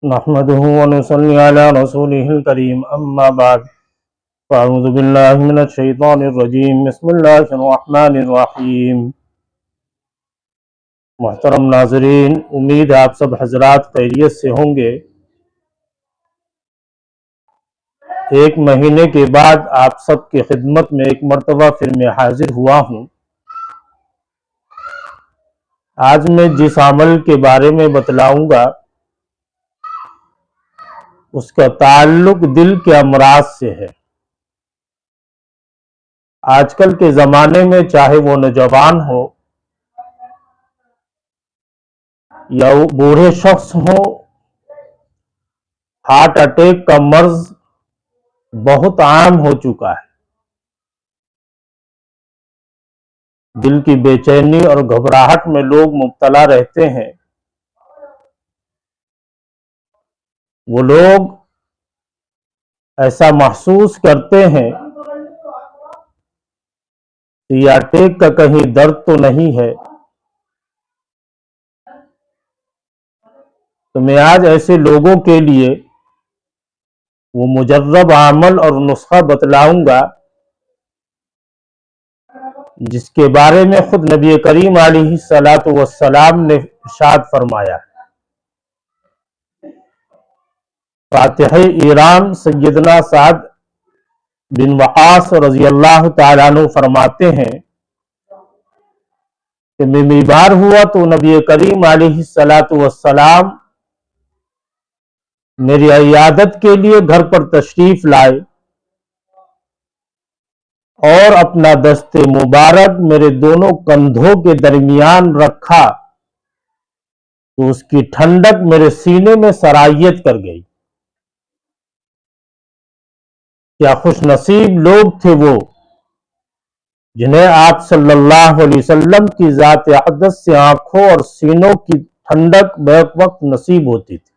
نحمده ونصلي على رسوله الكريم أما بعد فأعوذ بالله من الشيطان الرجيم بسم الله الرحمن الرحیم۔ محترم ناظرین، امید ہے آپ سب حضرات خیریت سے ہوں گے۔ ایک مہینے کے بعد آپ سب کی خدمت میں ایک مرتبہ پھر میں حاضر ہوا ہوں۔ آج میں جس عمل کے بارے میں بتلاؤں گا اس کا تعلق دل کے امراض سے ہے۔ آج کل کے زمانے میں چاہے وہ نوجوان ہو یا بوڑھے شخص ہو، ہارٹ اٹیک کا مرض بہت عام ہو چکا ہے۔ دل کی بے چینی اور گھبراہٹ میں لوگ مبتلا رہتے ہیں۔ وہ لوگ ایسا محسوس کرتے ہیں کہ یہ اٹیک کا کہیں درد تو نہیں ہے۔ تو میں آج ایسے لوگوں کے لیے وہ مجرب عمل اور نسخہ بتلاؤں گا جس کے بارے میں خود نبی کریم علیہ السلام نے ارشاد فرمایا۔ فاتح ایران سیدنا سعد بن وقاص رضی اللہ تعالیٰ عنہ فرماتے ہیں کہ میں بیمار ہوا تو نبی کریم علیہ السلام میری عیادت کے لیے گھر پر تشریف لائے اور اپنا دست مبارک میرے دونوں کندھوں کے درمیان رکھا تو اس کی ٹھنڈک میرے سینے میں سرایت کر گئی۔ کیا خوش نصیب لوگ تھے وہ جنہیں آپ صلی اللہ علیہ وسلم کی ذات اقدس سے آنکھوں اور سینوں کی ٹھنڈک بیک وقت نصیب ہوتی تھی۔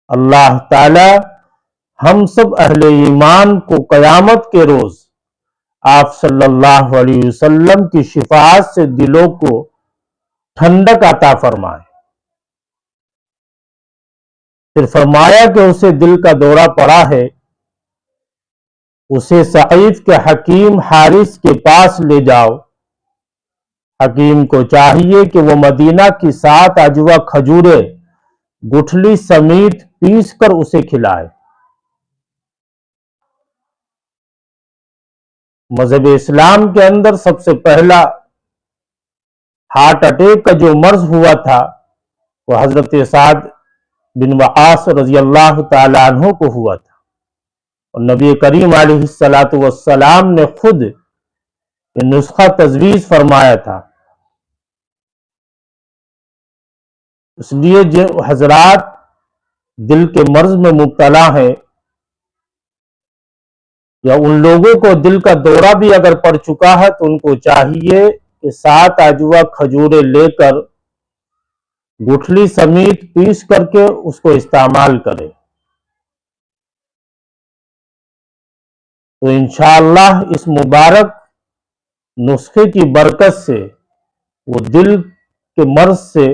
اللہ تعالی ہم سب اہل ایمان کو قیامت کے روز آپ صلی اللہ علیہ وسلم کی شفاعت سے دلوں کو ٹھنڈک عطا فرمائے۔ پھر فرمایا کہ اسے دل کا دورہ پڑا ہے، اسے سعید کے حکیم حارث کے پاس لے جاؤ۔ حکیم کو چاہیے کہ وہ مدینہ کی 7 اجوا کھجوریں گٹھلی سمیت پیس کر اسے کھلائے۔ مذہب اسلام کے اندر سب سے پہلا ہارٹ اٹیک کا جو مرض ہوا تھا وہ حضرت سعد بن وقاص رضی اللہ تعالیٰ عنہ کو ہوا تھا، اور نبی کریم علیہ السلام نے خود یہ نسخہ تجویز فرمایا تھا۔ اس لیے جو حضرات دل کے مرض میں مبتلا ہیں یا ان لوگوں کو دل کا دورہ بھی اگر پڑ چکا ہے تو ان کو چاہیے کہ 7 اجوا کھجوریں لے کر گٹھلی سمیت پیس کر کے اس کو استعمال کرے، تو انشاءاللہ اس مبارک نسخے کی برکت سے وہ دل کے مرض سے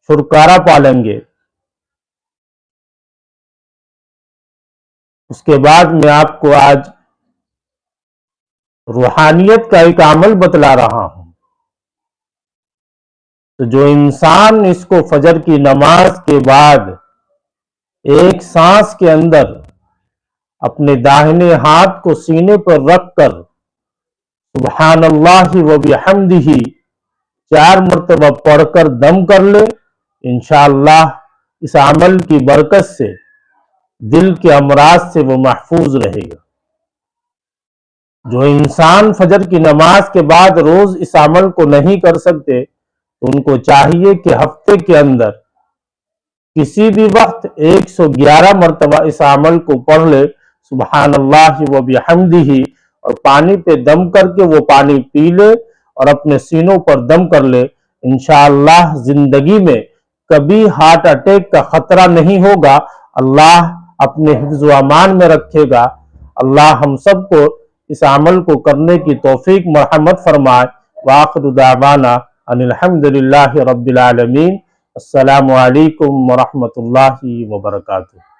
چھٹکارا پا لیں گے۔ اس کے بعد میں آپ کو آج روحانیت کا ایک عمل بتلا رہا ہوں۔ تو جو انسان اس کو فجر کی نماز کے بعد ایک سانس کے اندر اپنے داہنے ہاتھ کو سینے پر رکھ کر سبحان اللہ و بحمدہ 4 مرتبہ پڑھ کر دم کر لے، انشاءاللہ اس عمل کی برکت سے دل کے امراض سے وہ محفوظ رہے گا۔ جو انسان فجر کی نماز کے بعد روز اس عمل کو نہیں کر سکتے تو ان کو چاہیے کہ ہفتے کے اندر کسی بھی وقت 111 مرتبہ اس عمل کو پڑھ لے، سبحان اللہ و بحمدہ، اور پانی پہ دم کر کے وہ پانی پی لے اور اپنے سینوں پر دم کر لے۔ انشاءاللہ زندگی میں کبھی ہارٹ اٹیک کا خطرہ نہیں ہوگا، اللہ اپنے حفظ و امان میں رکھے گا۔ اللہ ہم سب کو اس عمل کو کرنے کی توفیق مرحمت فرمائے۔ وآخر دعوانا ان الحمدللہ رب العالمین۔ السلام علیکم ورحمۃ اللہ وبرکاتہ۔